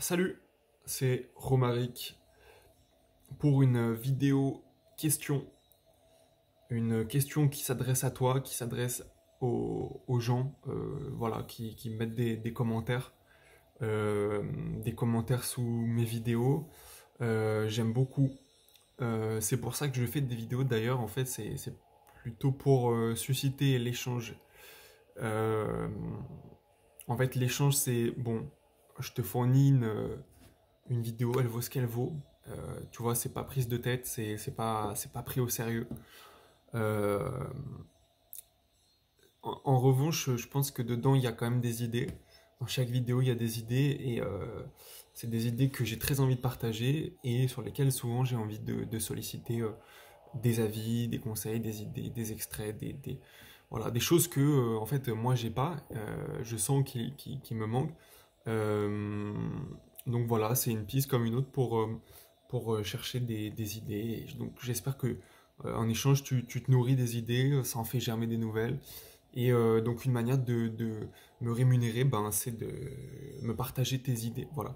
Salut, c'est Romaric pour une vidéo question. Une question qui s'adresse à toi, qui s'adresse aux gens voilà, qui mettent euh, des commentaires sous mes vidéos. J'aime beaucoup. C'est pour ça que je fais des vidéos d'ailleurs. En fait, c'est plutôt pour susciter l'échange. Euh, En fait, l'échange, c'est bon, je te fournis une vidéo, elle vaut ce qu'elle vaut. Tu vois, c'est pas prise de tête, c'est pas pris au sérieux. Euh, en revanche, je pense que dedans, il y a quand même des idées. Dans chaque vidéo, il y a des idées et c'est des idées que j'ai très envie de partager et sur lesquelles souvent j'ai envie de solliciter des avis, des conseils, des idées, des extraits, voilà, des choses que en fait moi j'ai pas, je sens qu'il me manquent. Euh, donc voilà, c'est une piste comme une autre pour chercher des idées. Et donc j'espère que en échange tu te nourris des idées, ça en fait germer des nouvelles. Et donc une manière de me rémunérer, ben, c'est de me partager tes idées. Voilà.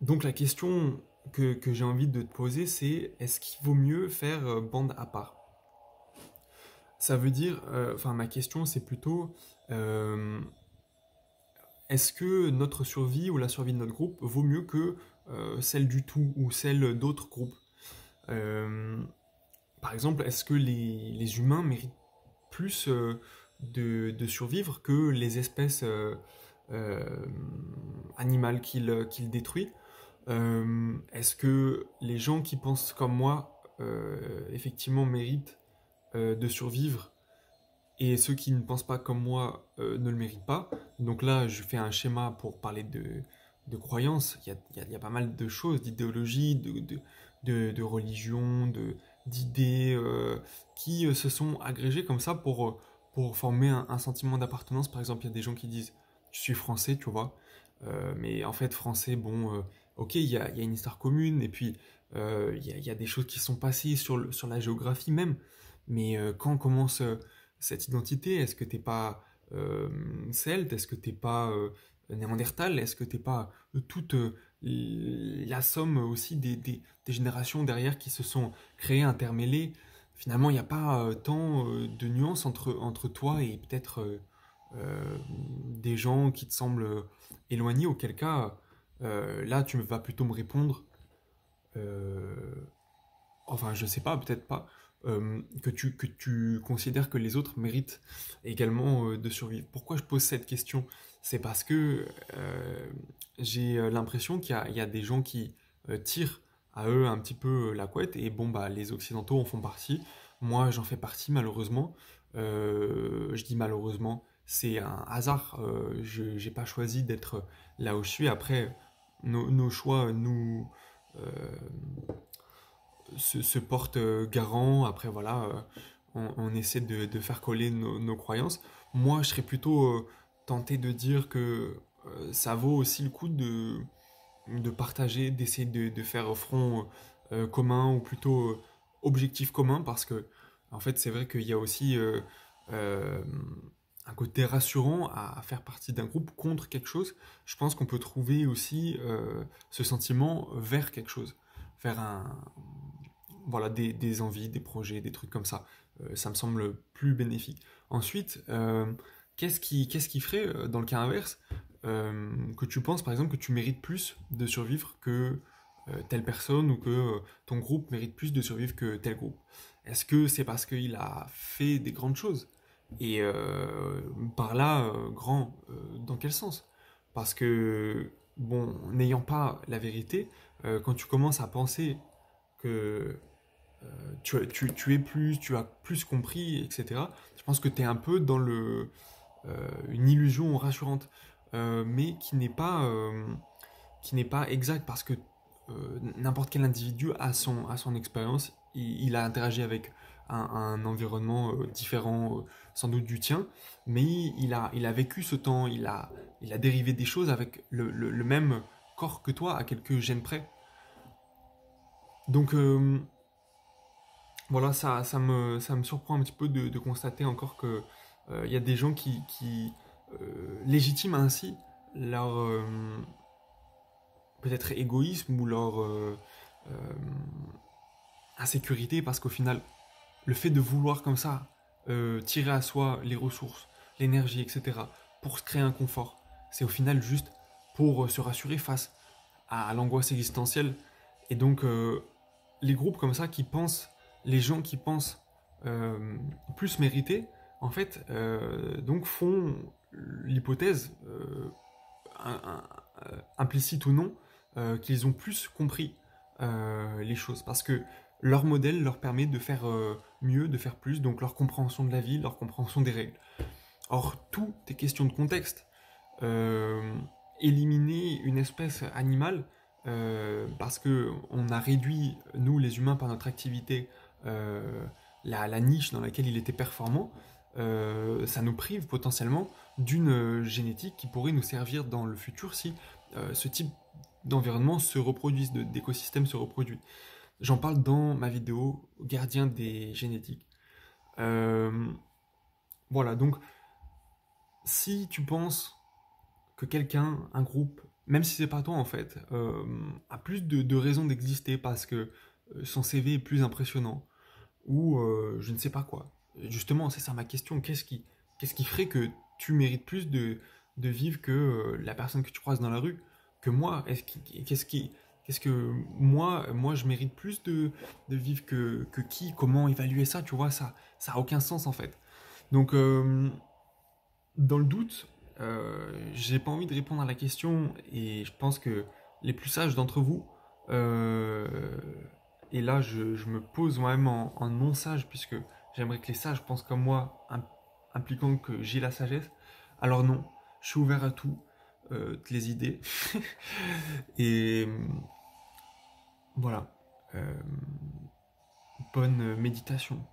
Donc la question que j'ai envie de te poser, c'est est-ce qu'il vaut mieux faire bande à part? Ça veut dire, enfin ma question c'est plutôt, euh, est-ce que notre survie ou la survie de notre groupe vaut mieux que celle du tout ou celle d'autres groupes? Euh, Par exemple, est-ce que les humains méritent plus de survivre que les espèces euh, animales qu'ils détruisent? Est-ce que les gens qui pensent comme moi, effectivement, méritent de survivre et ceux qui ne pensent pas comme moi ne le méritent pas? Donc là, je fais un schéma pour parler de croyances. Il y a pas mal de choses, d'idéologies, de religions, d'idées qui se sont agrégées comme ça pour former un sentiment d'appartenance. Par exemple, il y a des gens qui disent je suis français, tu vois. Mais en fait, français, bon, ok, il y a une histoire commune, et puis il y a des choses qui sont passées sur la géographie même. Mais quand commence cette identité, est-ce que t'es pas euh, celte? Est-ce que t'es pas néandertal? Est-ce que t'es pas toute la somme aussi des générations derrière qui se sont créées, intermêlées? Finalement, il n'y a pas tant de nuances entre toi et peut-être des gens qui te semblent éloignés, auquel cas, là, tu vas plutôt me répondre, euh, enfin, je sais pas, peut-être pas, que tu considères que les autres méritent également de survivre. Pourquoi je pose cette question? C'est parce que j'ai l'impression il y a des gens qui tirent à eux un petit peu la couette, et bon, bah, les Occidentaux en font partie. Moi, j'en fais partie, malheureusement. Je dis malheureusement, c'est un hasard. Je j'ai pas choisi d'être là où je suis. Après, nos choix euh, se portent garant. Après, voilà, on essaie de faire coller nos croyances. Moi, je serais plutôt tenté de dire que ça vaut aussi le coup de partager, d'essayer de faire front commun, ou plutôt objectif commun, parce que, en fait, c'est vrai qu'il y a aussi euh, un côté rassurant à faire partie d'un groupe contre quelque chose. Je pense qu'on peut trouver aussi ce sentiment vers quelque chose, vers voilà, des envies, des projets, des trucs comme ça. Ça me semble plus bénéfique. Ensuite, qu'est-ce qui ferait, dans le cas inverse, que tu penses par exemple que tu mérites plus de survivre que telle personne, ou que ton groupe mérite plus de survivre que tel groupe? Est-ce que c'est parce qu'il a fait des grandes choses? Et par là, grand, dans quel sens? Parce que, bon, n'ayant pas la vérité, quand tu commences à penser que tu es plus, tu as plus compris, etc., je pense que tu es un peu dans une illusion rassurante, mais qui n'est pas exacte, parce que n'importe quel individu a son expérience, il a interagi avec un environnement différent, sans doute du tien, mais il a vécu ce temps, il a dérivé des choses avec le même corps que toi, à quelques gènes près. Donc voilà, ça me surprend un petit peu de constater encore que il y a des gens qui légitiment ainsi leur, peut-être égoïsme ou leur euh, insécurité, parce qu'au final, le fait de vouloir comme ça tirer à soi les ressources, l'énergie, etc., pour se créer un confort, c'est au final juste pour se rassurer face à l'angoisse existentielle. Et donc, les groupes comme ça qui pensent, les gens qui pensent plus mériter, en fait, donc font l'hypothèse, implicite ou non, qu'ils ont plus compris les choses. Parce que leur modèle leur permet de faire mieux, de faire plus, donc leur compréhension de la vie, leur compréhension des règles. Or, tout est question de contexte. Éliminer une espèce animale, parce que on a réduit, nous les humains, par notre activité, la niche dans laquelle il était performant, ça nous prive potentiellement d'une génétique qui pourrait nous servir dans le futur si ce type d'environnement se reproduise, d'écosystème se reproduit. J'en parle dans ma vidéo Gardien des génétiques. Euh, voilà, donc si tu penses que quelqu'un, un groupe, même si c'est pas toi en fait, a plus de raisons d'exister parce que son CV est plus impressionnant, ou je ne sais pas quoi. Justement, c'est ça ma question. Qu'est-ce qui ferait que tu mérites plus de vivre que la personne que tu croises dans la rue, que moi? Qu'est-ce que moi je mérite plus de vivre que qui? Comment évaluer ça? Tu vois, ça a aucun sens en fait. Donc, dans le doute, j'ai pas envie de répondre à la question et je pense que les plus sages d'entre vous, euh, et là je me pose moi-même en non-sage puisque j'aimerais que les sages pensent comme moi, impliquant que j'ai la sagesse, alors non, je suis ouvert à tout, toutes les idées. Et voilà, bonne méditation.